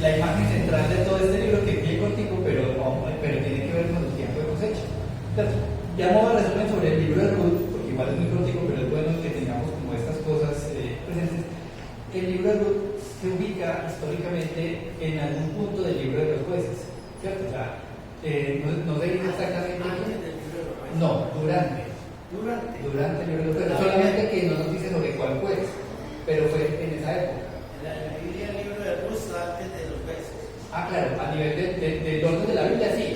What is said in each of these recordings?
la imagen central de todo este libro, que es bien cortico, pero tiene que ver con el tiempo de cosecha. Entonces, ya modo de resumen sobre el libro de Ruth, porque igual es muy cortico, pero es bueno que tengamos como estas cosas presentes. El libro de Ruth se ubica históricamente en algún punto del libro de los jueces, ¿cierto? O sea, no se dice exactamente. No, durante el libro de los jueces. Solamente que no nos dice sobre cuál juez, pero fue en esa época. La Biblia, el libro de Ruth, antes de los jueces. Claro, a nivel del orden de la Biblia sí,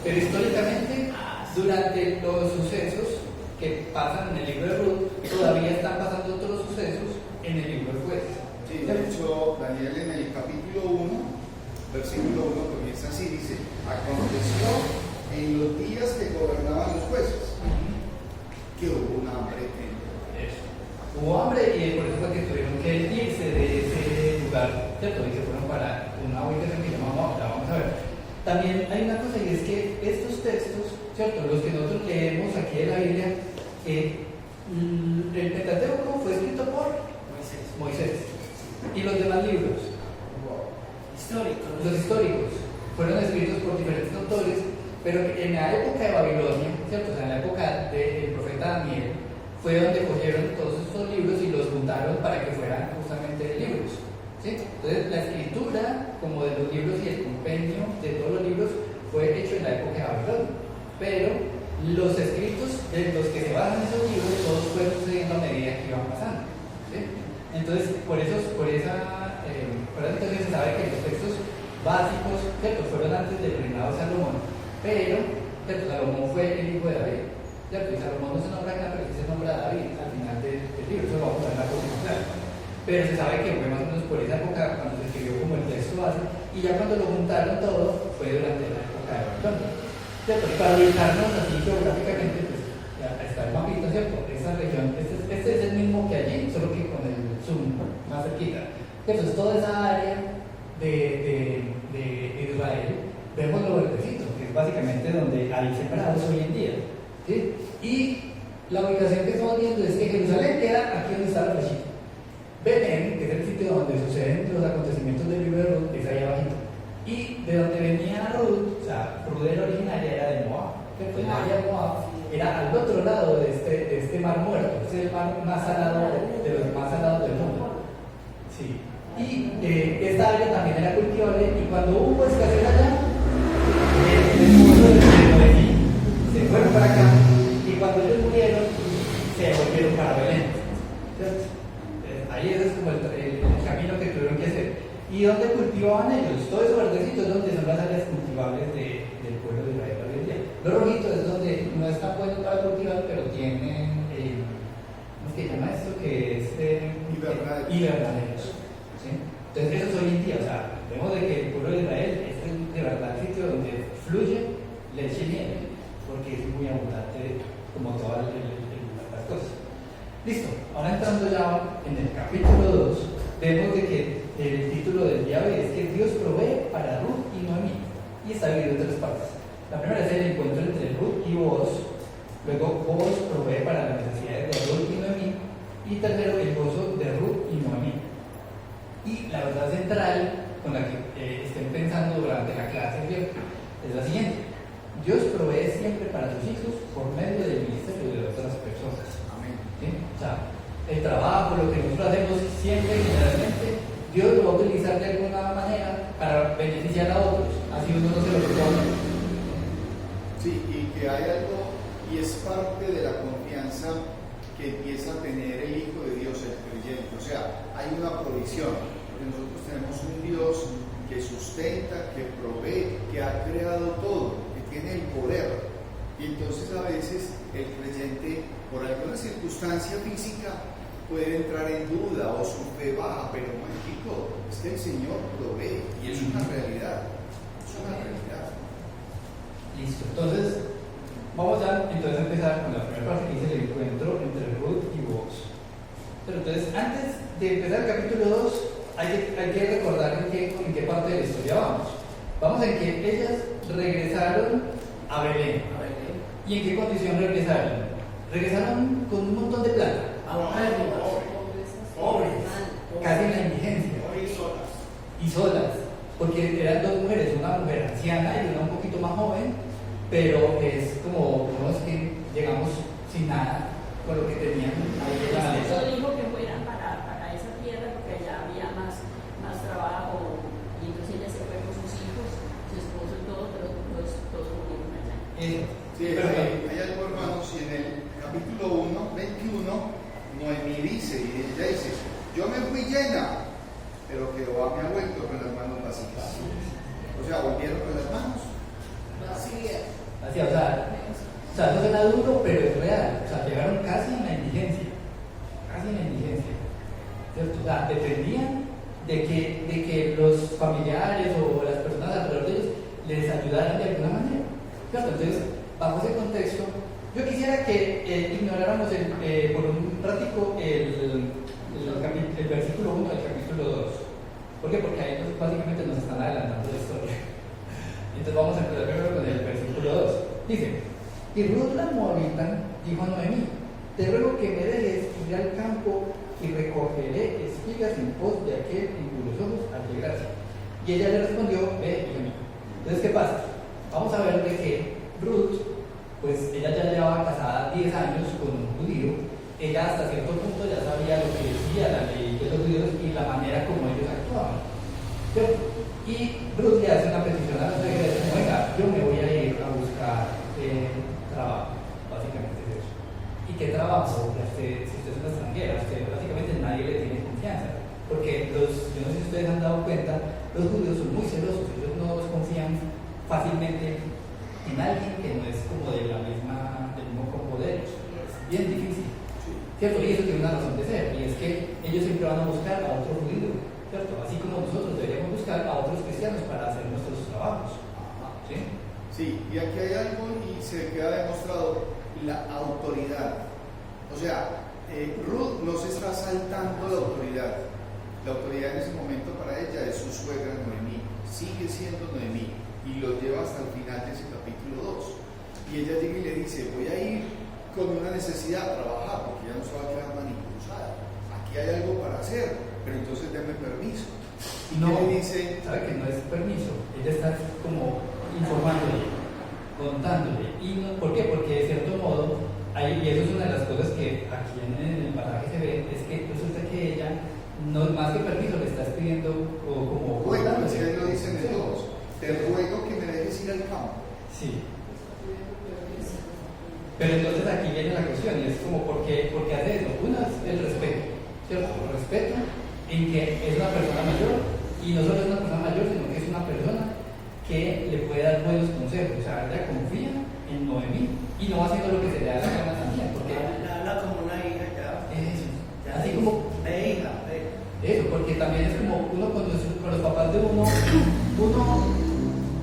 pero históricamente, durante los sucesos que pasan en el libro de Ruth, todavía están pasando otros sucesos en el libro de jueces. Sí, de hecho, Daniel en el capítulo 1, versículo 1, comienza así, dice: aconteció en los días que gobernaban los jueces, que hubo un hambre en eso. Hubo hambre y por eso fue que tuvieron que irse de ese lugar, ¿cierto? Y se fueron para una ubicación que llamamos, la vamos a ver. También hay una cosa, y es que estos textos, ¿cierto? Los que nosotros leemos aquí en la Biblia, el Pentateuco fue escrito por Moisés. Y los demás libros, los históricos, fueron escritos por diferentes autores, pero en la época de Babilonia, ¿cierto? O sea, en la época del profeta Daniel, fue donde cogieron todos estos libros y los juntaron para que fueran justamente libros, ¿sí? Entonces, la escritura, como de los libros y el compendio de todos los libros, fue hecho en la época de Babilonia, pero los escritos de los que se basan esos libros, todos fueron sucediendo a medida que iban pasando, ¿sí? Entonces, por esa situación se sabe que los textos básicos, ¿cierto? Fueron antes del reinado de Salomón, pero, ¿cierto? Salomón fue el hijo de David, ¿cierto? Y Salomón no se nombra acá, pero sí se nombra a David al final del libro, eso lo vamos a ver en la próxima clase. Pero se sabe que fue más o menos por esa época cuando se escribió como el texto base, y ya cuando lo juntaron todo fue durante la época de Babilonia, ¿cierto? Y para ubicarnos así geográficamente, pues ya está el mapita, ¿cierto? Esa región, este es el mismo que allí, solo que con el zoom más cerquita. Entonces, toda esa área de Israel, vemos lo verdecito, que es básicamente donde hay sembrados hoy en día, ¿sí? Y la ubicación que estamos viendo es que Jerusalén queda aquí donde está la flechita. Belén, que es el sitio donde suceden los acontecimientos del libro de Ruth, es ahí abajito. Y de donde venía Ruth, o sea, Ruth era originaria, era de Moab, ¿cierto? El área de Moab era al otro lado de este mar muerto, es el mar más salado, de los más salados del mundo. Sí. Y esta área también era cultivable, y cuando hubo escasez allá, el pueblo se fueron para acá, y cuando ellos murieron, se volvieron para Belén, ¿cierto? Ahí ese es como el camino que tuvieron que hacer. ¿Y dónde cultivaban ellos? Todo eso verdecito es donde son las áreas cultivables del pueblo de Israel hoy en día. Lo rojito es donde no es tan bueno para cultivar, pero tienen, ¿cómo es que llama esto? Que es invernaderos. ¿Sí? Entonces eso es hoy en día, o sea, vemos de que el pueblo de Israel es de verdad el sitio donde fluye leche y miel, porque es muy abundante como todas las cosas. Listo, ahora entrando ya en el capítulo 2, vemos de que el título del día de hoy es que Dios provee para Ruth y Noemí, y está dividido en tres partes. La primera es el encuentro entre Ruth y Boaz, luego Boaz provee para las necesidades de Ruth y Noemí, y tercero el gozo de Ruth y Noemí. Y la verdad central con la que estén pensando durante la clase es la siguiente: Dios provee siempre para sus hijos por medio del ministerio de otras personas. Amén. ¿Sí? O sea, el trabajo, lo que nosotros hacemos siempre, generalmente, Dios lo va a utilizar de alguna manera para beneficiar a otros, así uno no se lo propone. Sí, y que hay algo, y es parte de la confianza que empieza a tener el Hijo de Dios, el creyente. O sea, hay una provisión, porque nosotros tenemos un Dios que sustenta, que provee, que ha creado todo, que tiene el poder. Y entonces a veces el creyente, por alguna circunstancia física, puede entrar en duda o su fe baja, pero no es que el Señor provee, y es una realidad. Es una realidad. Listo, entonces vamos ya a empezar con la primera parte que dice el encuentro entre Ruth y Boaz. Pero entonces, antes de empezar el capítulo 2, hay que recordar en qué parte de la historia vamos. Vamos en que ellas regresaron a Belén. ¿Y en qué condición regresaron? Regresaron con un montón de plata. Pobres, casi en la indigencia. Y solas. porque eran dos mujeres, una mujer anciana y una un poquito más joven, pero es como, no es que llegamos sin nada con lo que tenían ahí en la Eso maleta. dijo que fueran para esa tierra porque allá había más trabajo y entonces ella se fue con sus hijos, su esposo y todo, pero todos murieron allá. Eso. Sí, Pero hay algo, hermanos, y en el capítulo 1, 21, Noemí dice, y ella dice, yo me fui llena, pero Jehová me ha vuelto con las manos vacías. O sea, volvieron con las manos. así, o sea, eso suena duro, pero es real. O sea, llegaron casi en la indigencia. Casi en la indigencia. ¿Cierto? O sea, dependían de que los familiares o las personas alrededor de ellos les ayudaran de alguna manera. ¿Cierto? Entonces, bajo ese contexto, yo quisiera que ignoráramos por un ratico el versículo 1 del capítulo 2. ¿Por qué? Porque ahí básicamente nos están adelantando la historia. Entonces vamos a empezar primero con el versículo 2. Dice, y Ruth la moabita dijo a Noemí, te ruego que me dejes ir al campo y recogeré espigas en pos de aquel en cuyos ojos hallé gracia. Y ella le respondió, ve, hijo mío. Entonces, ¿qué pasa? Vamos a ver de que Ruth, pues ella ya llevaba casada 10 años con un judío. Ella hasta cierto punto ya sabía lo que decía la ley de los judíos y la manera como ellos actuaban. ¿Cierto? Y Ruth le hace una petición a la suegra y dice, oiga, yo me voy a ir a buscar trabajo, básicamente es eso. ¿Y qué trabajo? Si usted es una extranjera, básicamente nadie le tiene confianza. Porque yo no sé si ustedes han dado cuenta, los judíos son muy celosos, ellos no confían fácilmente en alguien que no es como del mismo combo de ellos. Es bien difícil. ¿Cierto? Y eso tiene una razón de ser, y es que ellos siempre van a buscar a otro judío, ¿cierto? Así como nosotros deberíamos buscar a otros cristianos para hacer nuestros trabajos. ¿Sí? Sí, y aquí hay algo y se queda demostrado la autoridad. O sea, Ruth no se está saltando la autoridad. La autoridad en ese momento para ella es su suegra Noemí, sigue siendo Noemí, y lo lleva hasta el final de ese capítulo 2. Y ella llega y le dice, voy a ir con una necesidad a trabajar, porque ya no se va a quedar manipulada. Aquí hay algo para hacer, pero entonces denme permiso. Y no, le dice, sabe que no es permiso, ella está como informándole, contándole. Y no, ¿por qué? Porque de cierto modo, y eso es una de las cosas que aquí en el pasaje se ve, es que resulta que ella, no más que permiso, le estás pidiendo como bueno, es que lo dicen en todos, te ruego que me dejes ir al campo. Sí. Pero entonces aquí viene la cuestión, y es como, ¿por qué hace eso? Uno es el respeto, ¿cierto? El respeto en que es una persona mayor, y no solo es una persona mayor, sino que es una persona que le puede dar buenos consejos. O sea, ella confía en Noemí, y no va haciendo lo que se le da la gana también, porque habla como una hija ya. eso, así como Ve, hija, ve. eso, porque también es como uno con los papás de uno,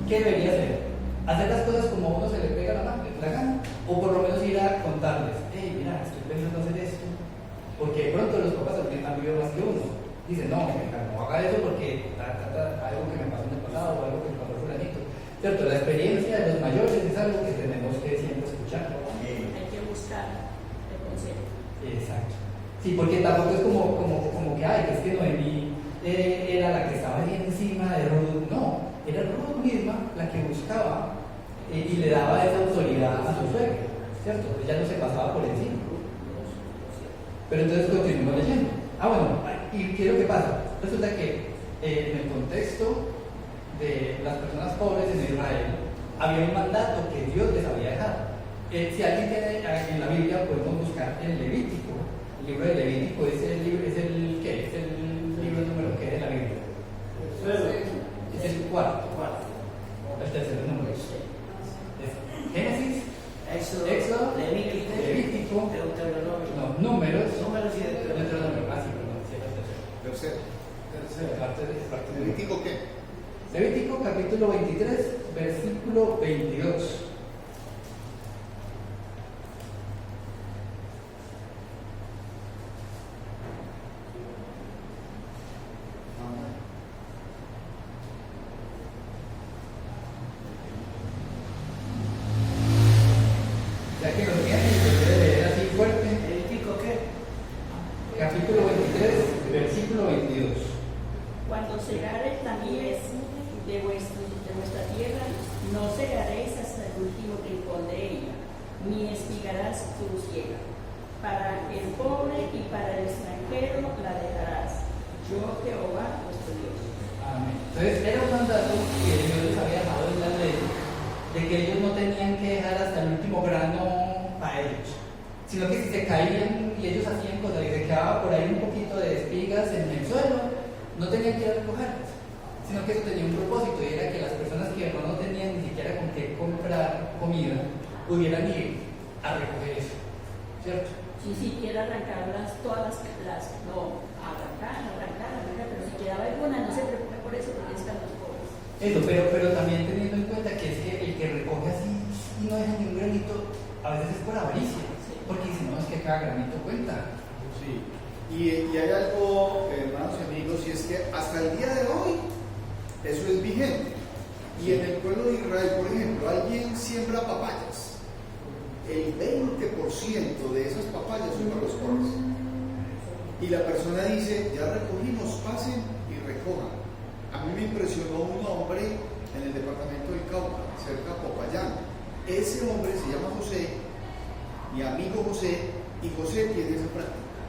¿qué debería hacer? Hacer las cosas como uno se le pega la gana, o por lo menos ir a contarles, hey, mira, estoy pensando hacer esto, porque de pronto los papás también han vivido más que uno. Dicen, no, no haga eso porque algo que me pasó en el pasado o algo que me pasó fulanito. ¿Cierto? La experiencia de los mayores es algo que tenemos que siempre escuchar. Hay que buscar el consejo. Exacto. Sí, porque tampoco es como que, ay, es que Noemí era la que estaba ahí encima de Ruth. No, era Ruth misma la que buscaba y le daba esa autoridad a su suegra, ¿cierto? Ella no se pasaba por encima. Pero entonces continuamos leyendo. Bueno, ¿y qué es lo que pasa? Resulta que en el contexto de las personas pobres en Israel había un mandato que Dios les había dejado. Si alguien tiene en la Biblia, podemos buscar el Levítico. El libro de Levítico es el libro número que de la Biblia. Es el cuarto. El tercer número. Génesis, Éxodo, Levítico, Deuteronomio. no, Números, Números y Deuteronomio. Deuteronomio. Sí, perdón, sí, el tercero. Tercero. Parte de ¿Levítico qué? Levítico capítulo 23, versículo 22. Ya que lo tienen, se puede leer así fuerte. ¿Levítico qué? Capítulo 23, versículo 22. Cuando segare la mies pon de ella, ni espigarás tu ciega. Para el pobre y para el extranjero la dejarás. Yo, Jehová, vuestro Dios. Amén. Entonces era un mandato que Dios les había dejado en la ley, de que ellos no tenían que dejar hasta el último grano para ellos, sino que si se caían y ellos hacían cosas y se quedaba por ahí un poquito de espigas en el suelo, no tenían que ir a recogerlas, sino que eso tenía un propósito, y era que las personas que no tenían ni siquiera con qué comprar comida pudieran ir a recoger eso, ¿cierto? Si siquiera arrancarlas todas no, arrancar, pero si quedaba alguna, no se preocupe por eso, porque están los pobres. Eso, pero también teniendo en cuenta que es que el que recoge así y no deja ni un granito, a veces es por avaricia, porque si no es que cada granito cuenta. Sí. Y hay algo, hermanos y amigos, y es que hasta el día de hoy eso es vigente. Y en el pueblo de Israel, por ejemplo, alguien siembra papayas. El 20% de esas papayas son para los pobres. Y la persona dice, ya recogimos, pasen y recojan. A mí me impresionó un hombre en el departamento del Cauca, cerca de Popayán. Ese hombre se llama José, mi amigo José, y José tiene esa práctica.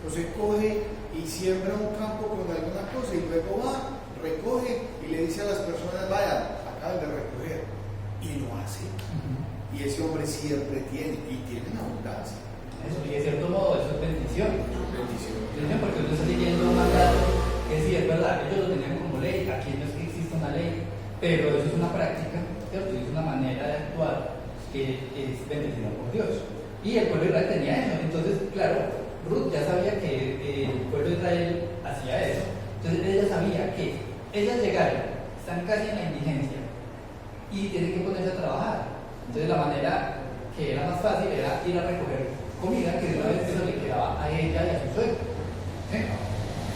José coge y siembra un campo con alguna cosa y luego va, recoge y le dice a las personas, vayan, acaban de recoger. Y lo hace. Y ese hombre siempre tiene, y tiene en abundancia. Eso, y de cierto modo eso es bendición. Bendición. Bendición, porque uno está siguiendo un mandato que sí, es verdad, ellos lo tenían como ley, aquí no es que exista una ley, pero eso es una práctica, ¿cierto? Y es una manera de actuar que es bendecida por Dios. Y el pueblo de Israel tenía eso, entonces, claro, Ruth ya sabía que el pueblo de Israel hacía eso, entonces ella sabía que ellas llegaron, están casi en la indigencia y tienen que ponerse a trabajar. Entonces la manera que era más fácil era ir a recoger comida, que de una vez eso le quedaba a ella y a su suegro. ¿Sí?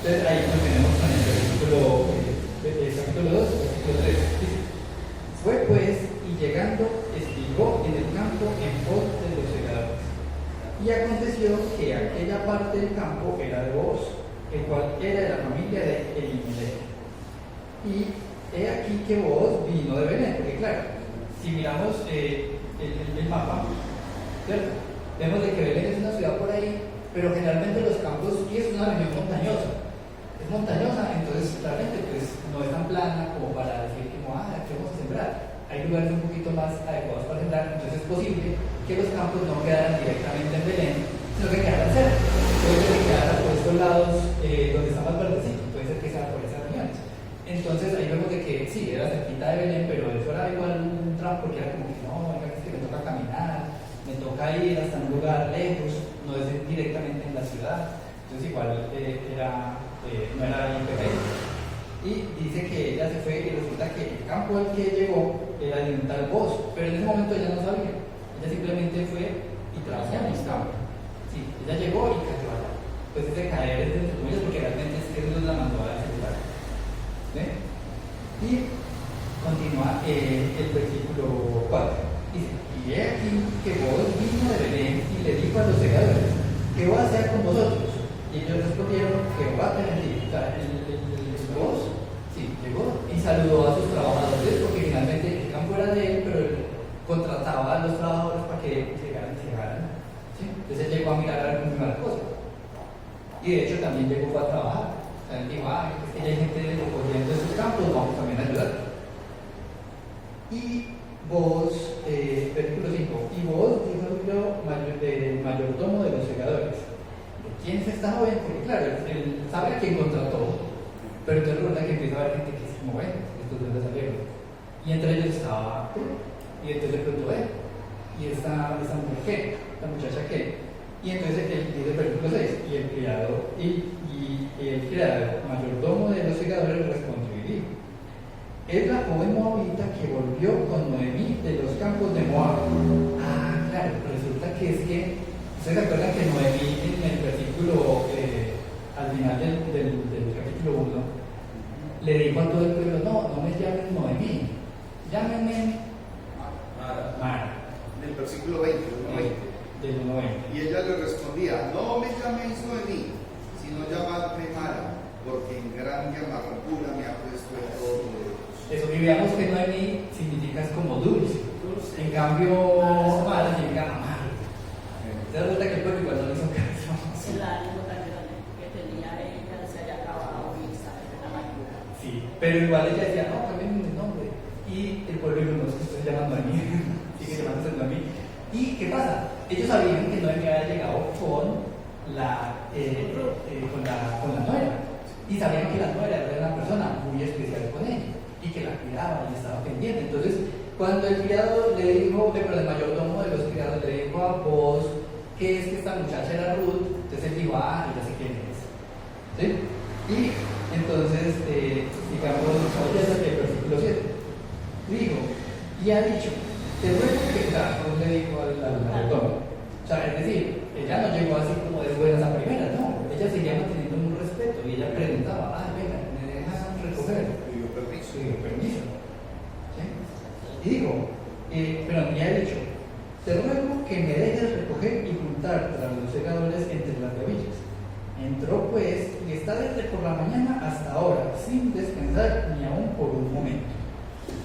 Entonces ahí lo tenemos en el capítulo 2, versículo 3. Dice, fue pues, y llegando, espigó en el campo en pos de los segadores. Y aconteció que aquella parte del campo era de Booz, el cual era de la familia de Elimelech. Y he aquí que Booz vino de Belén, porque claro, si miramos el mapa, ¿cierto? Vemos de que Belén es una ciudad por ahí, pero generalmente los campos, y es una región montañosa, entonces realmente pues no es tan plana como para decir que ¿qué vamos a sembrar? Hay lugares un poquito más adecuados para sembrar, entonces es posible que los campos no quedaran directamente en Belén, sino que quedaran cerca. Puede ser que quedaran por estos lados donde está más verdecito, puede ser que sea por esas regiones. Entonces ahí vemos de que sí, era cerquita de Belén, pero eso era igual un tramo porque era como que no, es que me toca caminar, me toca ir hasta un lugar lejos, no es directamente en la ciudad, entonces igual no era bien perfecto. Y dice que ella se fue y resulta que el campo al que llegó era de un tal Booz, pero en ese momento ella no sabía, ella simplemente fue y trabajó en el campo. Sí, ella llegó y cayó allá. Pues ese caer es de sus comillas porque realmente es que Dios la mandó a ese lugar. ¿Sí? Y continúa el versículo 4. Dice, y he aquí que Booz vino de Belén y le dijo a los segadores, ¿qué voy a hacer con vosotros? Y ellos respondieron, Jehová te bendiga. O sea, el Booz, sí, llegó y saludó a sus trabajadores porque finalmente el campo era de él, pero él contrataba a los trabajadores para que llegaran y llegaran. ¿Sí? Entonces él llegó a mirar a las cosas. Y de hecho también llegó a trabajar. O sea, él dijo, es que ya hay gente recogiendo esos campos, vamos también a ayudar. Y Booz, versículo 5, y Booz dijo del mayordomo de los segadores, ¿de quién es esta joven? Porque claro, él sabe a quién contrató, pero entonces resulta que empieza a haber gente que es como, bueno, estos de dónde salieron. Y entre ellos estaba Ruth, y entonces le preguntó ¿y esta mujer qué? ¿Esta muchacha qué? Y entonces él dice el versículo 6, y el criado mayordomo de los segadores respondió y dijo, es la joven moabita que volvió con Noemí de los campos de Moab. Claro, resulta que es que, ¿ustedes se acuerdan que Noemí en el versículo, al final del capítulo 1, le dijo a todo el pueblo, no me llamen Noemí, llámenme Mara. En el versículo 20, del 1:20. y ella le respondía, no me llaméis Noemí, sino llamadme Mara, porque en grande amargura me ha puesto el Todopoderoso. Eso, y veamos que Noemí significa es como dulce. En cambio, Mara llega a amar. Se da cuenta que el pueblo igual no le hizo caso. El ánimo tan grande que tenía ella se había acabado y estaba en la amargura. Sí, pero igual ella decía, no, cambien el nombre. Y el pueblo dijo, no, es que estoy llamando a mí. Sigue llamándose a mí. ¿Y qué pasa? Ellos sabían que Noemí había llegado con la nuera. Y sabían que la nuera era una persona muy especial con ella. Y que la cuidaba y estaba pendiente. Entonces, cuando el criado le dijo, pero el mayordomo de los criados le dijo a vos que es que esta muchacha era Ruth, entonces él dijo, ya sé quién es. ¿Sí? Y entonces, digamos, oye, eso que el versículo 7. Dijo, y ha dicho, te ruego que Ruth le dijo al mayordomo. O sea, es decir, ella no llegó así como de buenas a primeras, no. Ella seguía manteniendo un respeto y ella preguntaba, venga, ¿me dejas recoger? Pidió permiso. Sí, permiso. ¿Sí? Y dijo, pero me ha dicho, te ruego que me dejes recoger y juntar tras los segadores entre las gavillas. Entró pues y está desde por la mañana hasta ahora, sin descansar ni aún por un momento.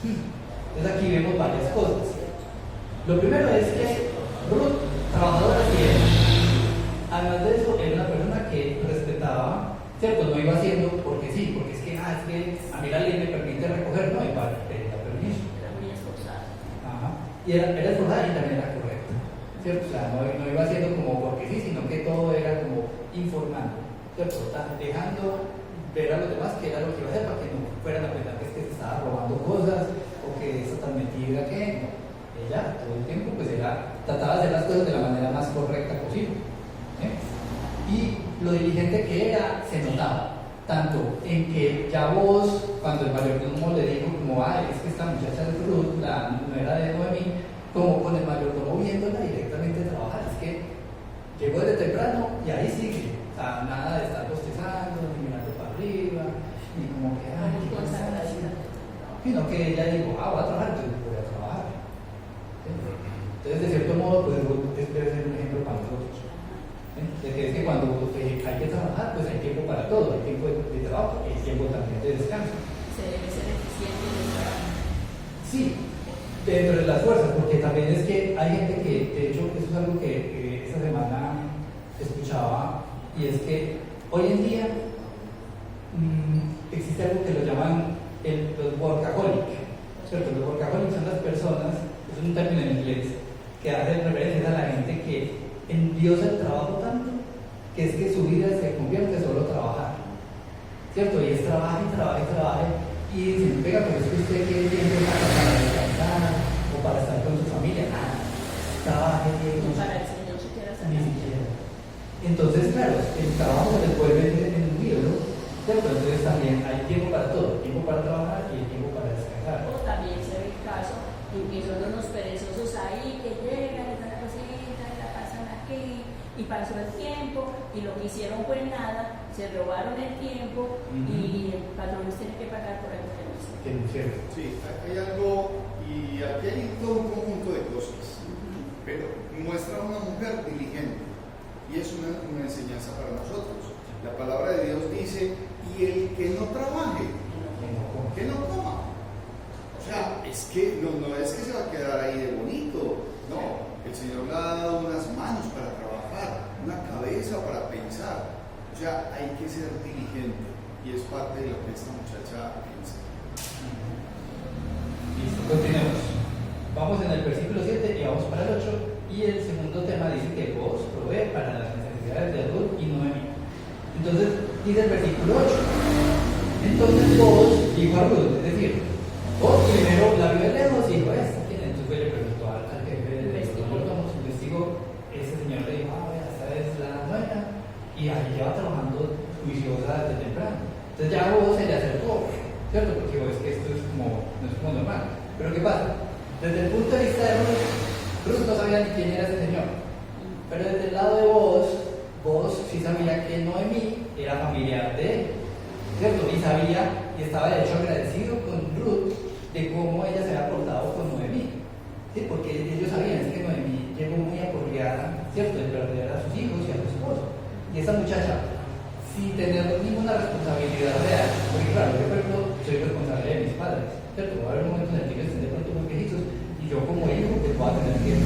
Entonces aquí vemos varias cosas. Lo primero es que Ruth, trabajadora fiel, además de eso, era una persona que respetaba, ¿cierto? No iba haciendo porque sí, porque es que a mí la ley me permite recoger, no, y para pedir permiso. Era muy esforzada. Ajá. Y era esforzada y también era correcta, ¿cierto? O sea, no iba haciendo como porque sí, sino que todo era como informando, ¿cierto? Dejando ver a los demás que era lo que iba a hacer para que no fueran a pensar que es que se estaba robando cosas o que eso tan mentira que no. Ella todo el tiempo pues trataba de hacer las cosas de la manera más correcta posible. Y lo diligente que era se notaba, tanto en que ya vos, cuando el mayordomo le dijo como, es que esta muchacha es Ruth, la nuera de Noemí, como con el mayordomo viéndola directamente trabajar, es que llegó desde temprano y ahí sigue, o sea, nada de estar bostezando, ni mirando para arriba, ni como que, qué cansancio, sino que ella dijo, voy a trabajar, entonces voy a trabajar. Entonces, de cierto modo, pues Ruth debe ser un ejemplo para nosotros. De que es que cuando hay que trabajar, pues hay tiempo para todo, hay tiempo de trabajo y hay tiempo también de descanso. Se debe ser eficiente en el trabajo. Sí, dentro de las fuerzas, porque también es que hay gente que, de hecho, eso es algo que esta semana escuchaba, y es que hoy en día existe algo que lo llaman los workaholic, ¿cierto? Los workaholic son las personas, es un término en inglés, que hace referencia a la gente que endiosa el trabajo tanto que es que su vida se convierte solo en trabajar, ¿cierto? Y es trabaja y trabaja y trabaja y dicen, venga, pero es que usted quiere tiempo para descansar o para estar con su familia, nada, trabaja y Para el Señor siquiera ni siquiera. Entonces, claro, el trabajo se les vuelve en un ídolo, ¿cierto? Entonces también hay tiempo para todo, tiempo para trabajar y tiempo para descansar. O también se ve el caso en que son unos perezosos ahí que llegan, están la cosita y la pasan aquí y pasó el tiempo y lo que hicieron fue nada, se robaron el tiempo y el patrón les tiene que pagar por algo que no hicieron. Que no es cierto. Sí, hay algo, y aquí hay todo un conjunto de cosas, pero muestra a una mujer diligente, y es una enseñanza para nosotros. La palabra de Dios dice, y el que no trabaje, que no coma. O sea, es que no es que se va a quedar ahí de bonito, no. El Señor le ha dado unas manos para trabajar, una cabeza para pensar. O sea, hay que ser diligente, y es parte de lo que esta muchacha piensa. Listo, continuemos. Vamos en el versículo 7 y vamos para el 8. Y el segundo tema dice que vos provee para las necesidades de Ruth y Noemí. Entonces, dice el versículo 8. Entonces vos dijo a Ruth, es decir, vos primero la vio de lejos y dijo, ¿esta quién es? Entonces le preguntó al jefe de los mayordomos, investigó, ese señor le dijo, esta es la nuera, y ahí lleva trabajando juiciosa desde temprano. Entonces ya vos se le acercó, ¿cierto? Porque es que esto es como, no es como normal. Pero ¿qué pasa? Desde el punto de vista de Ruth no sabía ni quién era ese señor. Pero desde el lado de vos sí sabía que Noemí era familiar de él, ¿cierto? Y sabía y estaba de hecho agradecido con Ruth de cómo ella se había portado con Noemí, ¿sí? Porque ellos sabían que Noemí llegó muy aporreada, ¿cierto?, de perder a sus hijos y a su esposo. Y esta muchacha, sin tener ninguna responsabilidad real, porque claro, yo de pronto soy responsable de mis padres, ¿cierto? Va a haber un momento en el que ellos estén de pronto muy viejitos y y yo como hijo pues voy a tener que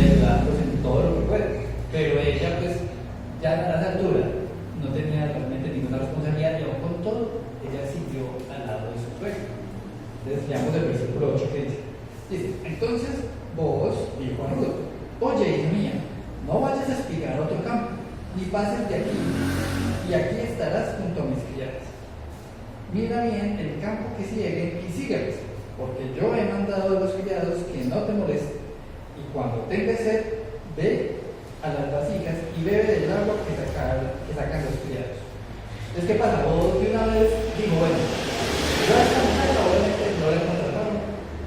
ayudarlos en todo lo que pueda. Pero ella pues ya a esa altura no tenía realmente ninguna responsabilidad y aún con todo, ella siguió al lado de su suegro. Entonces leamos el versículo 8 que dice, entonces vos, dijo a Ruth, oye hija mía, no vayas a espigar a otro campo, ni pases de aquí, y aquí estarás junto a mis criadas. Mira bien el campo que sigue y sígueles, porque yo he mandado a los criados que no te molesten, y cuando tengas sed, ve a las vasijas y bebe del agua que sacan los criados. Entonces, ¿qué pasa? Vos de una vez dijo, bueno, yo a esta mujer obviamente no le contrataron,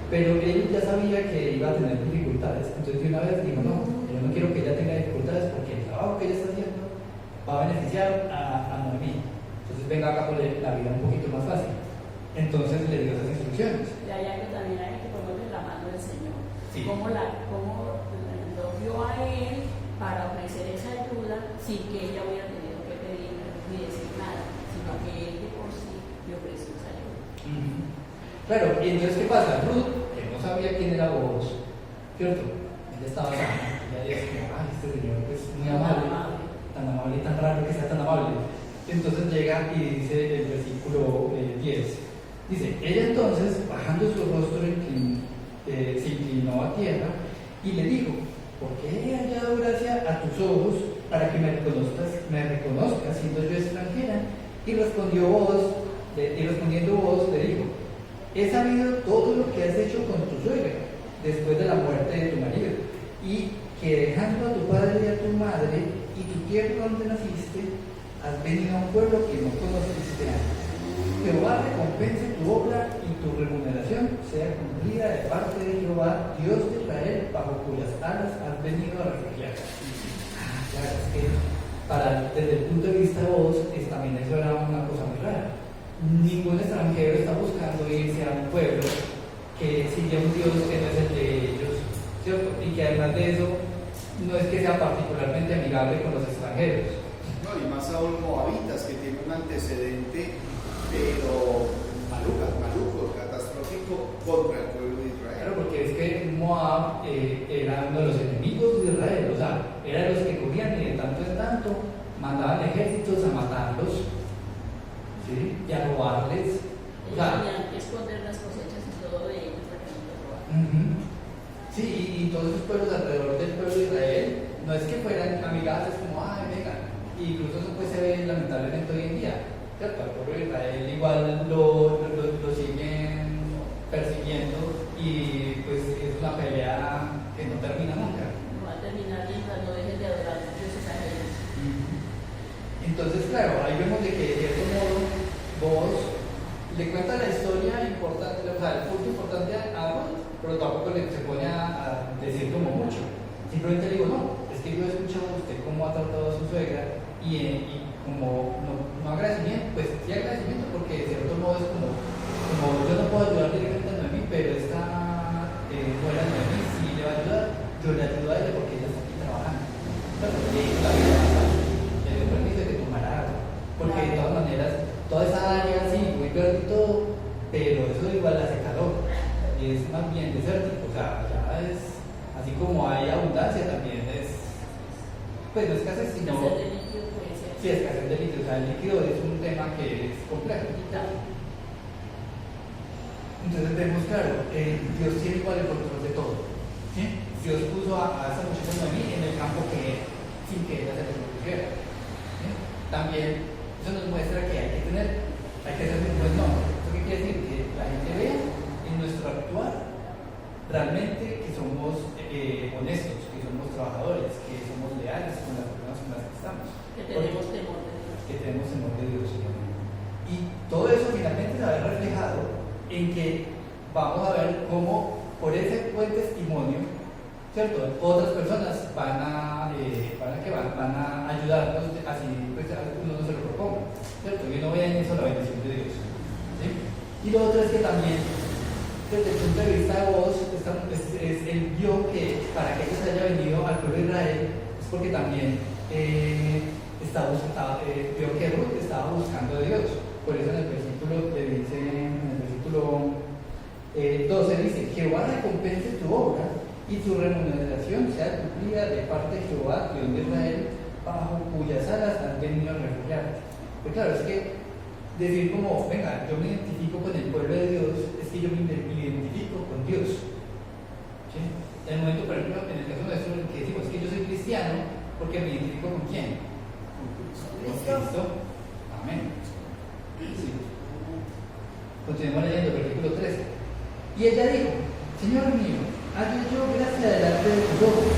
pero él ya sabía que iba a tener dificultades. Entonces, de una vez dijo, no, yo no quiero que ella tenga dificultades porque el trabajo que ella está haciendo va a beneficiar a Noemí. Entonces, venga acá por la vida un poquito más fácil. Entonces, le dio esas instrucciones. De allá que también hay que ponerle la mano del Señor. Sí. Cómo lo vio a él para ofrecer esa ayuda sin que ella hubiera tenido que pedir ni decir nada, sino que él de por sí le ofreció esa ayuda. Claro, y entonces, ¿qué pasa? Ruth, que no sabía quién era vos, ¿cierto? Ella estaba sana, ella decía, ay, este señor es muy amable, tan amable y tan raro que sea tan amable. Entonces llega y dice el versículo 10. Dice, ella entonces, bajando su rostro, se inclinó a tierra y le dijo, ¿por qué he hallado gracia a tus ojos para que me reconozcas siendo yo extranjera? Y respondiendo vos, le dijo, he sabido todo lo que has hecho con tu suegra después de la muerte de tu marido, y que dejando a tu padre y a tu madre y tu tierra donde naciste, has venido a un pueblo que no conociste antes. Jehová recompense tu obra y tu remuneración sea cumplida de parte de Jehová, Dios de Israel, bajo cuyas alas has venido a refugiar. Claro, es que desde el punto de vista de vos, también eso era una cosa muy rara. Ningún extranjero está buscando irse a un pueblo que sigue a un Dios que no es el de ellos, ¿cierto? Y que además de eso, no es que sea particularmente amigable con los extranjeros. No, y más aún moabitas, que tiene un antecedente, pero maluco, catastrófico contra el pueblo de Israel. Claro, porque es que Moab era uno de los enemigos de Israel, o sea, era de los que cogían y de tanto en tanto mandaban ejércitos a matarlos, ¿sí? Y a robarles. O sea, tenían que esconder las cosechas y todo de ellos para que no lo robaran. Sí, y todos esos pueblos alrededor del pueblo de Israel no es que fueran amigables como, ay, venga, incluso eso pues se ve lamentablemente hoy en día, ¿cierto? El pueblo de Israel igual lo siguen persiguiendo y pues es una pelea que no termina nunca. No va a terminar mientras no dejen de adorar a dioses ajenos. Entonces, claro, ahí vemos de que de cierto modo vos le cuentas la historia importante, o sea, el punto importante a Ruth, pero tampoco se pone a decir como mucho. Simplemente le digo, no, es que yo he escuchado a usted cómo ha tratado a su suegra y como no agradecimiento, pues sí agradecimiento, porque de cierto modo es como yo no puedo ayudar directamente a Noemí, pero esta mujer Noemí sí le va a ayudar, yo le ayudo a ella porque ella está aquí trabajando. Claro, le hizo la vida más fácil, le dio permiso de que tomara agua, porque de todas maneras, toda esa área sí, muy verde y todo, pero eso igual hace calor, y es más bien desértico, o sea, ya es, así como hay abundancia también es, pues no escasez, sino... Sí, escasez de líquido, o sea, el líquido es un tema que es complejo. Entonces vemos, claro, Dios tiene igual el control de todo. ¿Sí? Dios puso a esa muchacha Noemí en el campo que era, sin que ella se le propusiera. ¿Sí? También eso nos muestra que hay que ser un buen nombre. ¿Esto qué quiere decir? Que la gente vea en nuestro actuar realmente que somos honestos, que somos trabajadores, que somos leales con las personas con las que estamos. Que tenemos temor de Dios. Que tenemos temor de Dios. Y todo eso finalmente se va a ver reflejado en que vamos a ver cómo por ese buen testimonio, ¿cierto? Otras personas van a ayudarnos, así pues uno no se lo proponga, ¿cierto? Y uno ve en eso la bendición de Dios. ¿Sí? Y lo otro es que también, desde el punto de vista de vos, él vio que para que ellos haya venido al pueblo de Israel, es porque también vio que Ruth estaba buscando a Dios. Por eso en el versículo le dice, en el versículo 12 dice: Jehová recompense tu obra y tu remuneración sea cumplida de parte de Jehová, Dios de Israel, bajo cuyas alas has venido a refugiarte. Pues claro, es que decir como, venga, yo me identifico con el pueblo de Dios, es que yo me identifico con Dios. ¿Sí? En el momento, por ejemplo, en el caso nuestro, en el que decimos que yo soy cristiano, porque me identifico con quién? Con Cristo. Amén. Sí. Continuemos leyendo, versículo 13. Y ella dijo: Señor mío, hago yo gracia delante de tus ojos,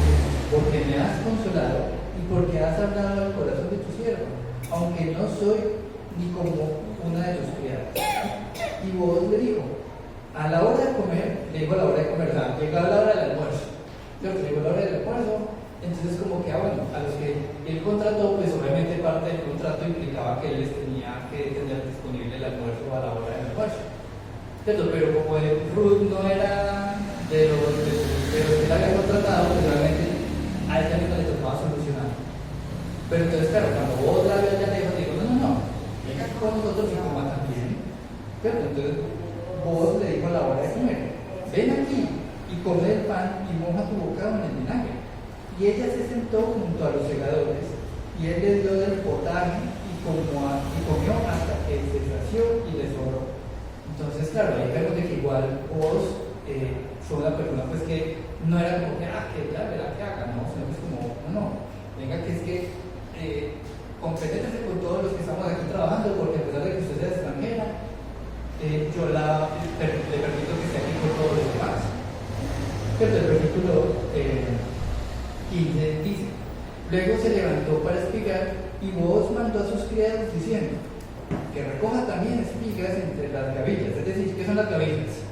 porque me has consolado y porque has hablado al corazón de tu sierva, aunque no soy ni como una de tus criadas. Y vos le dijo: a la hora de comer, le dijo a la hora de comer, o sea, llegó a la hora del almuerzo. ¿Cierto? Llegó a la hora del almuerzo, entonces como que, bueno, a los que él contrató, pues obviamente parte del contrato implicaba que él les tenía que tener disponible el almuerzo a la hora del almuerzo. ¿Cierto? Pero como Ruth no era de los que él había contratado, pues realmente a él también no le tocaba solucionar. Pero entonces, claro, cuando vos la ves ya lejos, digo, no, venga con nosotros y coma también. ¿Cierto? Entonces, vos le dijo a la hora de comer: ven aquí y come el pan y moja tu bocado en el vinagre. Y ella se sentó junto a los segadores y él le dio del potaje y comió hasta que se sació y le sobró. Entonces, claro, ahí vemos de que igual vos sos una persona pues que no era como que, que ya verá que haga, no, sino que es como, no, venga, que es que competéntese con todos los que estamos aquí trabajando, porque a pesar de que usted sea extranjera, yo le permito que esté aquí con todos los demás. Pero el versículo 15 dice: luego se levantó para espigar y vos mandó a sus criados diciendo que recoja también espigas entre las gavillas. Es decir, ¿qué son las gavillas?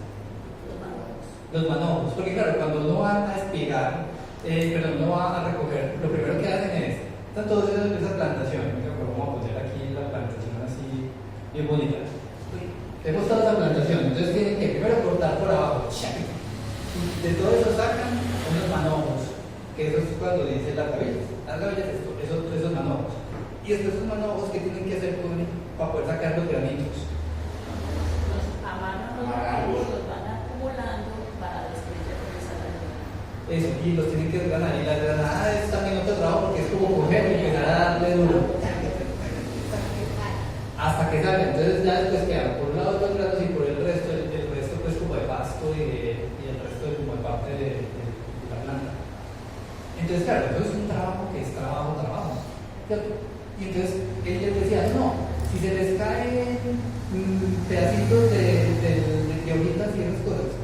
Los manojos. Porque claro, cuando uno va a espigar, uno va a recoger, lo primero que hacen es, están todas esas plantaciones. Vamos a poner aquí la plantación así, bien bonita. He mostrado esa plantación, entonces tienen que primero cortar por abajo. Y de todo eso sacan unos manojos, que eso es cuando dice las gavillas. Las gavillas es esos manojos. Y después esos manojos que tienen que hacer para poder sacar los granitos. Los amarran los manojos, los van acumulando para después ya Eso, y los tienen que desgranar. Y la granada es también otro trabajo porque es como coger y empezar a darle duro. Hasta que salga. Entonces ya después quedan por un lado los granos y por el resto pues como de pasto y el resto como de parte de la planta. Entonces claro, eso es un trabajo que es trabajo. ¿Cierto? Y entonces ellos decían: no, si se les caen pedacitos de hojitas y esas cosas,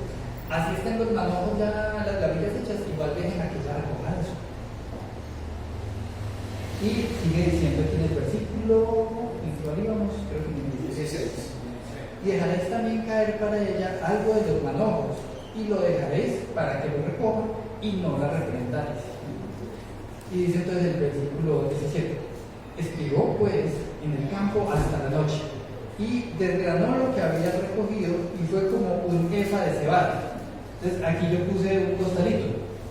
así están los manojos ya, las gavillas hechas, igual dejen a que ya recojan eso. Y sigue diciendo aquí en el versículo, ¿en cuál íbamos? Creo que en el 16. Y dejaréis también caer para ella algo de los manojos, y lo dejaréis para que lo recoja y no la reprendáis. Y dice entonces el versículo 17: espigó pues en el campo hasta la noche, y desgranó lo que había recogido, y fue como un efa de cebada. Entonces aquí yo puse un costalito.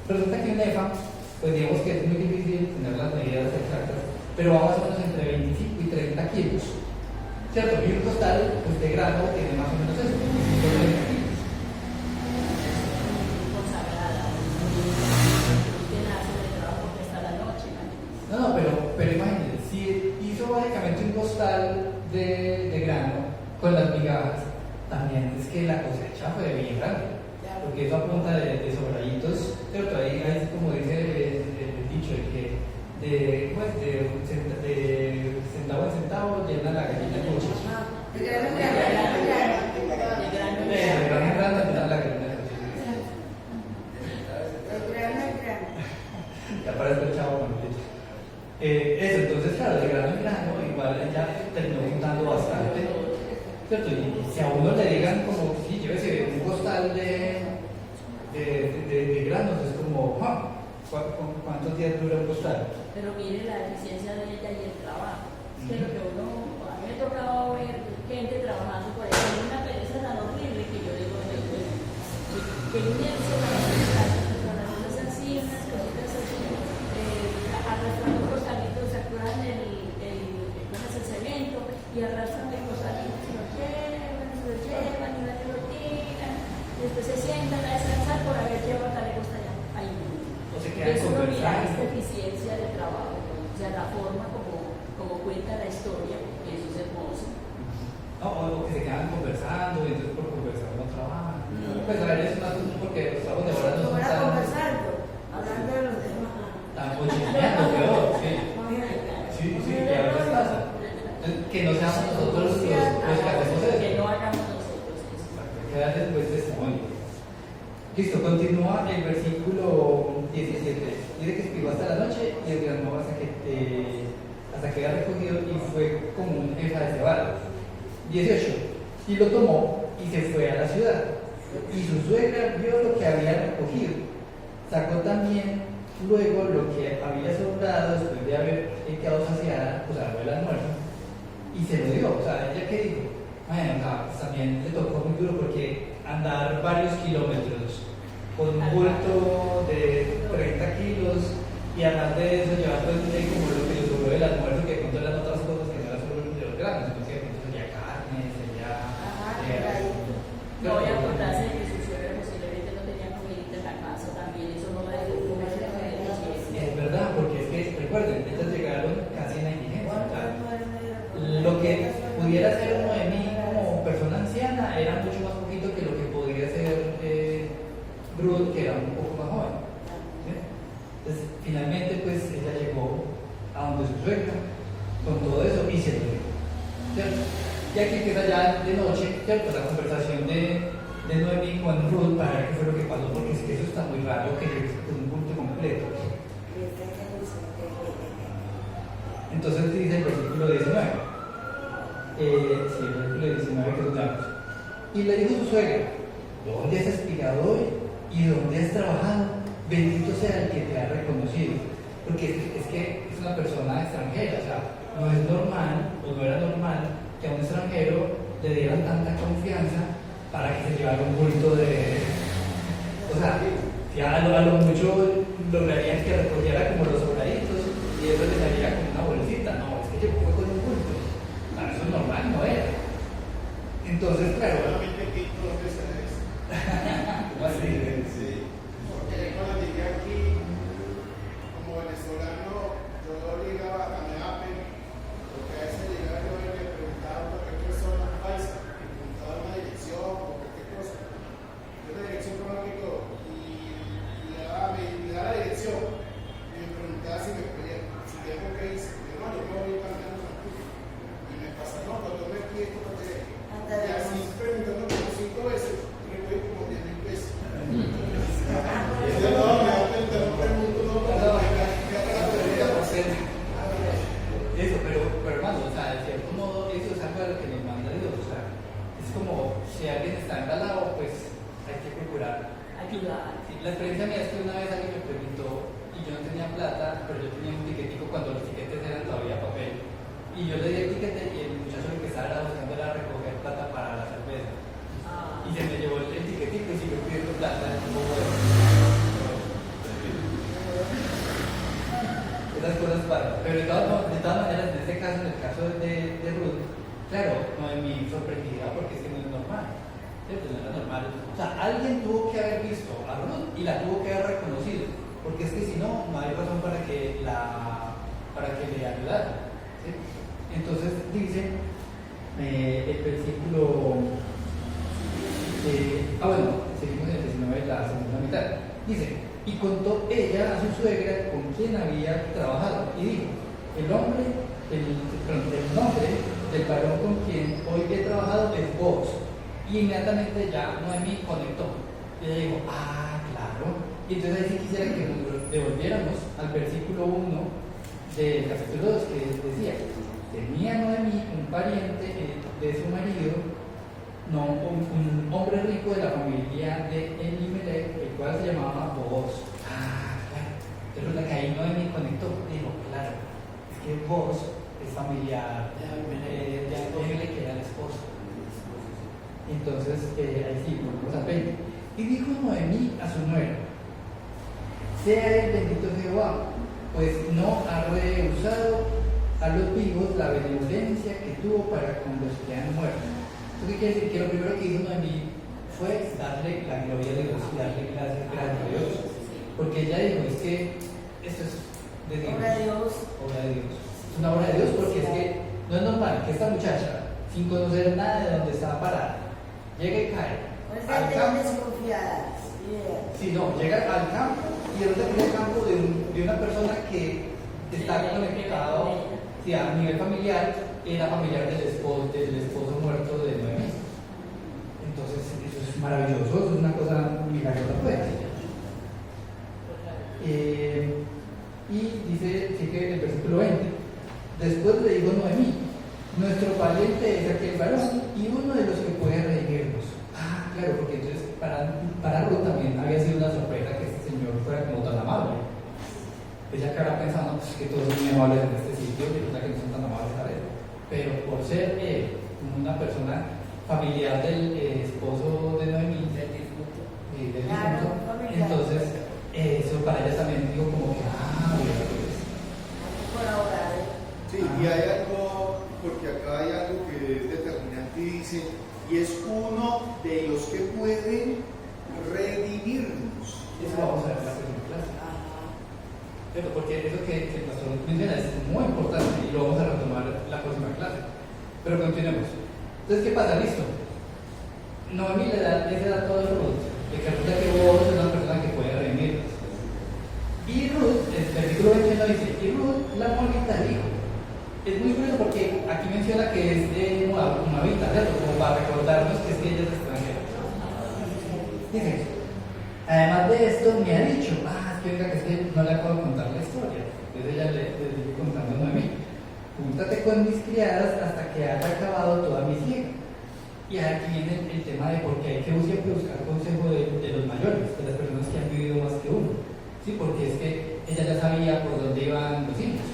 Resulta que un efa, pues digamos que es muy difícil tener las medidas exactas, pero va más o menos entre 25 y 30 kilos. ¿Cierto? Y un costal pues, de grano tiene más o menos eso, 25 o 30 kilos. No, pero imagínense, si hizo básicamente un costal de grano con las migajas, también es que la cosecha fue bien grande, porque eso a punta de sobraditos, ¿cierto? Ahí como dice el dicho, de centavo en centavo llena la gallina de coche. De grano en grano llena la gallina de coche. Ya parece el chavo con el dicho. Eso, entonces, claro, de grano en grano, igual ella terminó juntando bastante, ¿cierto? Y si a uno le digan, como, sí, llévese un costal de granos, es como, ¿cuántos días dura un costal? Pero mire la eficiencia de ella y el trabajo. Es que lo que a mí me tocaba ver gente trabajando por ahí, con una pereza tan horrible que yo digo, que inmenso para las cosas así, unas cositas así, arrastrando costalitos, sacudan el cemento y arrastran el costalito, se lo llevan y nadie lo tiran, y eso no mira conversando. esta eficiencia de trabajo, o sea, la forma como cuenta la historia, eso es hermoso. No, o que se quedan conversando y entonces por conversar no trabajan. Pues a ver, es más común porque los trabajos de ahora no son Ahora tan... conversando, hablando de los demás. Tan cochinando, peor, sí. Sí, sí, que a veces pasa. Que no seamos nosotros los que hacemos eso. Que no hagamos nosotros eso. Que da después testimonio. Listo, continúa el versículo 17. Dice que espigó hasta la noche y desgranó hasta que era recogido y fue como un efa de cebada. 18. Y lo tomó y se fue a la ciudad. Y su suegra vio lo que había recogido. Sacó también luego lo que había sobrado después de haber quedado saciada, o sea, el almuerzo, y se lo dio. O sea, ella que dijo, bueno, o sea, pues también le tocó muy duro porque andar varios kilómetros con un bulto de 30 kilos y además de eso llevar todo el día como lo que le sobró del almuerzo, que con todas las otras cosas que no era solo de los granos, sino que sería carne, sería... No voy a acordarse de que su suegra posiblemente no tenía comidita en la casa, también eso no la dejó comer de Es verdad, porque es que, recuerden, ellas llegaron casi en la indigencia. O sea, lo que pudiera ser uno de mí como persona anciana era mucho más poquito que lo que podría ser Ruth, que era un poco más joven. ¿Sí? Entonces, finalmente, pues ella llegó a donde su suegra con todo eso y se lo dio. ¿Cierto? Y aquí empieza ya de noche, ¿cierto? La conversación de Noemí con Ruth para ver qué fue lo que pasó, porque es que eso está muy raro que llegue con un culto completo. Entonces dice el versículo 19. Sí, el versículo 19 que nos damos. Y le dijo su suegra: ¿dónde has espigado hoy? ¿Y dónde has trabajado? Bendito sea el que te ha reconocido. Porque es que es una persona extranjera, o sea, no es normal, o no era normal, que a un extranjero le dieran tanta confianza para que se llevara un bulto de... O sea, si a lo mucho lograrían que recogiera como los sobraditos y eso le salía como una bolsita. No, es que llegó con un bulto. O sea, eso es normal, no era. Entonces, claro... ¿Cómo así? Sí, porque cuando llegué aquí, como venezolano, yo llegaba a Meape, porque a veces llegaba yo y me preguntaba por qué persona paisa, me preguntaba una dirección o cualquier cosa. Yo la dirección cronológico y le daba la dirección y me preguntaba si me podía, si tengo que ir, yo no, yo me voy cambiando tranquilo. Y me pasa, no, cuando me aquí esto no te... Y así preguntando como 5 veces, me voy como 10.000 pesos. Eso, pero hermano, o sea, de cierto modo, eso es algo a lo que nos manda Dios. O sea, es como si alguien está embalado, pues hay que procurar ayudar. Sí, la experiencia mía es que una vez alguien me preguntó y yo no tenía plata, pero yo tenía un tiquetico cuando los tiquetes eran todavía papel. Y yo le di el tiquete y el muchacho lo que estaba era buscando era recoger plata para la cerveza. Y se me llevó el tiquetico y siguió pidiendo plata. Esas cosas pasan. Pero de todas maneras, en este caso, en el caso de Ruth, claro, Noemí sorprendida porque es que no es normal. ¿Cierto? No era normal. O sea, alguien tuvo que haber visto a Ruth y la tuvo que haber reconocido. Porque es que si no, no hay razón para que le ayudara. ¿Sí? Entonces dice el versículo. Bueno, seguimos en el 19, la segunda mitad. Dice: y contó ella a su suegra con quien había trabajado, y dijo: el nombre del varón con quien hoy he trabajado es vos. Y inmediatamente ya Noemí conectó. Y ella dijo: claro. Y entonces ahí sí quisiera que nos devolviéramos al versículo 1 del capítulo 2, que decía: tenía Noemí un pariente de su marido, un hombre rico de la familia de Elimelech, el cual se llamaba Booz. Claro. Entonces que ahí Noemí conectó. Dijo: claro, es que Booz es familiar de Elimelech, que era el esposo. Entonces, ahí sí, volvemos al 20. Y dijo Noemí a su nuera: sea el bendito Jehová, pues no ha rehusado a los vivos la benevolencia que tuvo para con los que han muerto. ¿Esto qué quiere decir? Que lo primero que hizo Noemí fue darle la gloria a Dios, darle gracias a Dios. Porque ella dijo: es que normal que esta muchacha, sin conocer nada de dónde estaba parada, llega y cae Pues al gente campo. desconfiada. Sí, no, llega al campo y resulta que es el campo de una persona que está conectado, sí, a nivel familiar, era familiar del esposo muerto de Noemí. Entonces, eso es maravilloso, eso es una cosa milagrosa, pues. Y dice, sí que en el versículo 20, después le dijo Noemí, nuestro pariente es aquel varón y uno de los que puede redimirnos. Ah, claro, porque entonces para Ruth también había sido una sorpresa que este señor fuera como tan amable. Ella que habrá pensado, no, pues que todos son muy amables en este sitio, y resulta que no son tan amables a veces. Pero por ser una persona familiar del esposo de Noemí, del difunto, entonces eso para ella también digo como que, Colaborar. Sí, y hay algo, porque acá hay algo que es determinante y dice, y es uno de los que pueden redimirnos. eso vamos a ver en la próxima clase. Pero porque eso que el pastor menciona es muy importante y lo vamos a retomar en la próxima clase. Pero continuemos. Entonces, ¿qué pasa? Listo. Noemí le da ese dato de Ruth, de que resulta que vos es una persona que puede redimirnos. Y Ruth, el versículo 21 dice, y Ruth, la moabita, dijo. Es muy curioso porque aquí menciona que es de moabita, ¿cierto? Como para recordarnos que es que ella es extranjera. Dice, además de esto, me ha dicho, es que no le puedo contar la historia. Entonces ella le sigue contando a Noemí. Júntate con mis criadas hasta que haya acabado toda mi siega. Y aquí viene el tema de por qué hay que siempre buscar consejo de los mayores, de las personas que han vivido más que uno. Sí, porque es que ella ya sabía por dónde iban los hijos.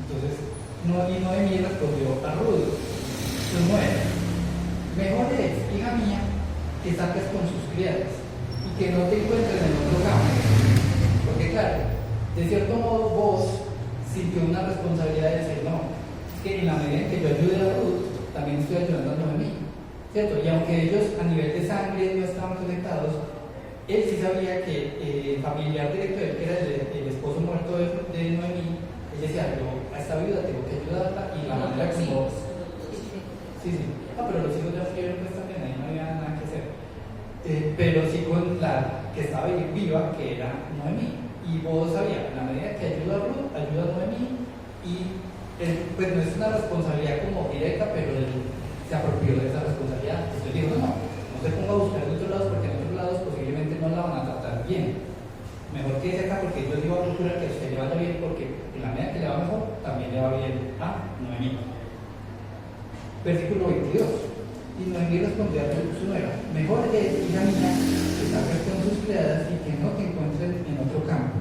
Entonces, Noemí respondió a Ruth, pues bueno, mejor es, hija mía, que saques con sus criadas y que no te encuentres en otro campo. Porque claro, de cierto modo vos sintió una responsabilidad de decir, no, es que en la medida en que yo ayude a Ruth, también estoy ayudando a Noemí, ¿cierto? Y aunque ellos a nivel de sangre no estaban conectados, él sí sabía que el familiar directo de él, que era el esposo muerto de Noemí, él decía, yo a esta viuda tengo que ayudarla y la manera como... Sí. Pero los hijos ya murieron, pues también ahí no había nada que hacer. Pero sí con la que estaba viva, que era Noemí. Y vos sabías, en la medida que ayuda a Ruth, ayuda a Noemí, y pues no es una responsabilidad como directa, pero él se apropió de esa responsabilidad. Entonces dijo, no se ponga a buscar de otros lados, porque en otros lados posiblemente no la van a tratar bien. Mejor que ese acá, porque yo digo a procurar que a usted le vaya bien, porque en la medida que le va mejor, también le va bien a Noemí. Versículo 22. Y Noemí respondió a su nuera, mejor es, hija mía, que saques con sus criadas y que no te encuentres en otro campo.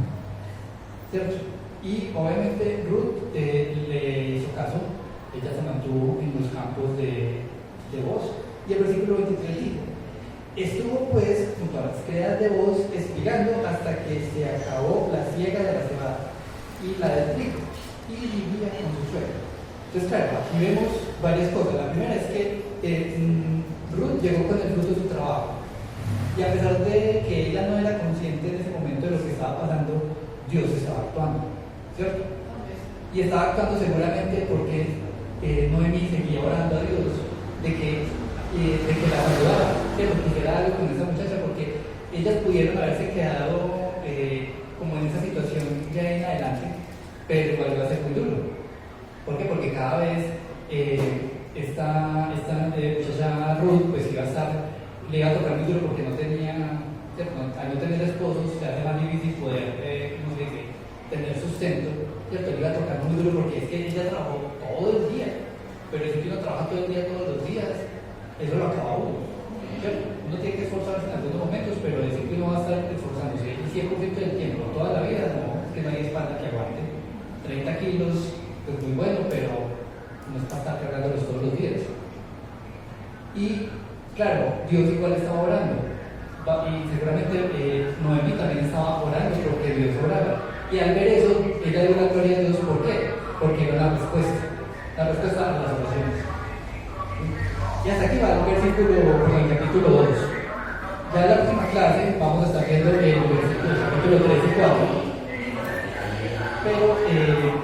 ¿Cierto? Y obviamente Ruth le hizo caso, ella se mantuvo en los campos de Boaz. Y el versículo 23 dijo, estuvo pues junto a las criadas de Boaz espigando hasta que se acabó la siega de la cebada y la del trigo, y vivía con su suegra. Entonces, claro, aquí vemos varias cosas. La primera es que Ruth llegó con el fruto de su trabajo. Y a pesar de que ella no era consciente en ese momento de lo que estaba pasando, Dios estaba actuando, ¿cierto? Y estaba actuando seguramente porque Noemí seguía orando a Dios de que la ayudara, que hiciera algo con esa muchacha, porque ellas pudieron haberse quedado como en esa situación ya en adelante, pero igual iba a ser muy duro. ¿Por qué? Porque cada vez esta muchacha Ruth pues le iba a tocar muy duro porque no tenía, ¿cierto? Al no tener esposos se hace más difícil poder, tener sustento, ¿cierto? Le iba a tocar muy duro porque es que ella trabajó todo el día, pero si uno trabaja todo el día, todos los días, eso lo acaba uno, ¿cierto? Uno tiene que esforzarse en algunos momentos, pero decir que uno va a estar esforzándose el 100% del tiempo, toda la vida, no, es que no hay espalda que aguante. 30 kilos, pues muy bueno, pero no es para estar cargándolos todos los días. Y claro, Dios igual estaba orando, y seguramente Noemí también estaba orando porque Dios oraba. Y al ver eso, ella dio la gloria a Dios. ¿Por qué? Porque era la respuesta a las oraciones. Y hasta aquí va el capítulo 2. Ya en la próxima clase vamos a estar viendo el capítulo 3 y 4. Pero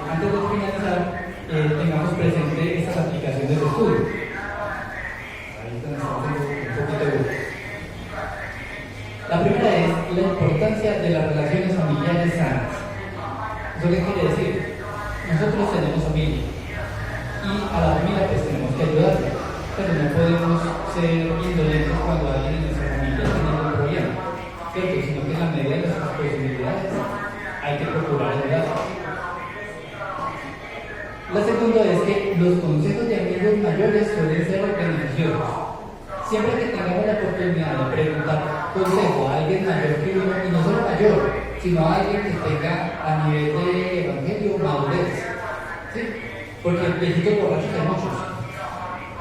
antes de finalizar, tengamos presente estas aplicaciones de estudio. Ahí estamos un poquito de luz. La primera es la importancia de las relaciones familiares sanas. ¿Eso qué quiere decir? Nosotros tenemos familia y a la familia pues tenemos que ayudarla, pero no podemos ser indolentes cuando alguien en nuestra familia tiene algún problema, ¿cierto? Sino que en la medida de nuestras posibilidades hay que procurar ayudar. La segunda es que los consejos de amigos mayores suelen ser beneficiosos. Siempre que tengamos la oportunidad de preguntar consejo a alguien mayor que uno, y no solo mayor, sino a alguien que tenga a nivel de evangelio madurez, ¿sí? Porque viejitos borrachos hay muchos,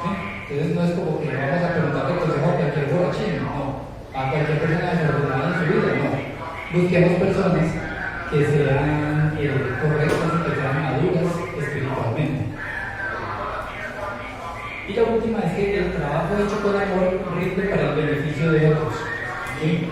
¿sí? Entonces no es como que vamos a preguntarle consejo a cualquier borrachín, no, a cualquier persona desordenada en su vida, no. Busquemos personas que sean correctas y que sean maduras espiritualmente. Y la última es que el trabajo hecho con amor rinde para el beneficio de otros, ¿sí?